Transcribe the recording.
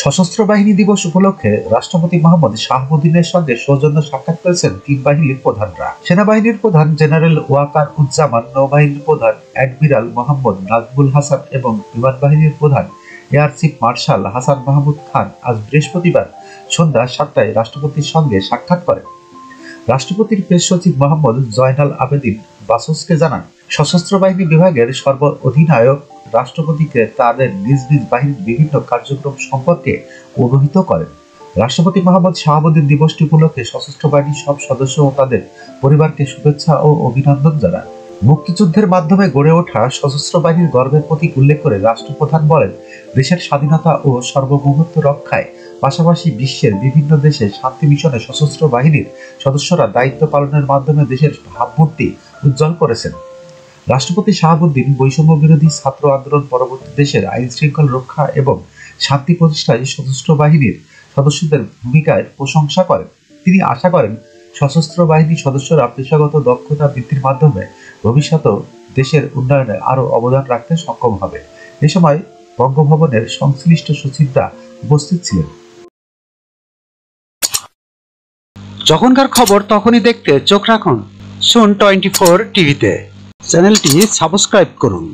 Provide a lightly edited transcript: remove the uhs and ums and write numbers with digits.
সশস্ত্র বাহিনী দিবস উপলক্ষে রাষ্ট্রপতি মোহাম্মদ শাহাবুদ্দিনের সঙ্গে সৌজন্য সাক্ষাৎ করেছেন তিন বাহিনীর প্রধানরা। সেনাবাহিনীর প্রধান জেনারেল ওয়াকার উজ্জামান, নৌবাহিনীর প্রধান অ্যাডমিরাল মোহাম্মদ নাজমুল হাসান এবং বিমান বাহিনীর প্রধান air chief marshal Hasan Mahmud Khan আজ বৃহস্পতিবার সন্ধ্যা ৭টায় রাষ্ট্রপতির সঙ্গে সাক্ষাৎ করেন। রাষ্ট্রপতির প্রেস সচিব মোহাম্মদ জয়নাল আবেদিন বাসসকে জানান, সশস্ত্র বাহিনী বিভাগের সর্ব অধিনায়ক রাষ্ট্রপতিকে তাদের নিজ নিজ বাহিনীর বিভিন্ন কার্যক্রম সম্পর্কে অবহিত করেন। রাষ্ট্রপতি মোহাম্মদ শাহাবুদ্দিন দিবসটি উপলক্ষে সশস্ত্র বাহিনীর সব সদস্য ও তাদের পরিবারকে শুভেচ্ছা ও অভিনন্দন জানান। মুক্তিযুদ্ধের মাধ্যমে গড়ে ওঠা সশস্ত্র বাহিনীর গর্বের প্রতীক উল্লেখ করে রাষ্ট্রপ্রধান বলেন, দেশের স্বাধীনতা ও সার্বভৌমত্ব রক্ষায় পাশাপাশি বিশ্বের বিভিন্ন দেশে শান্তি মিশনে সশস্ত্র বাহিনীর সদস্যরা দায়িত্ব পালনের মাধ্যমে দেশের ভাবমূর্তি উজ্জ্বল করেছেন। রাষ্ট্রপতি শাহাবুদ্দিন বৈষম্য বিরোধী ছাত্র আন্দোলন পরবর্তী দেশের আইন শৃঙ্খলা রক্ষা এবং শান্তি প্রতিষ্ঠায় সশস্ত্র বাহিনীর সদস্যদের ভূমিকার প্রশংসা করেন। তিনি আশা করেন, সশস্ত্র বাহিনীর সদস্যরা পেশাগত দক্ষতা বৃদ্ধির মাধ্যমে ভবিষ্যতেও দেশের উন্নয়নে আরও অবদান রাখতে সক্ষম হবে। এ সময় বঙ্গভবনের সংশ্লিষ্ট সচিবরা উপস্থিত ছিলেন। যখনকার খবর তখনই দেখতে চোখ রাখুন সুন 24 টিভিতে। চ্যানেলটি সাবস্ক্রাইব করুন।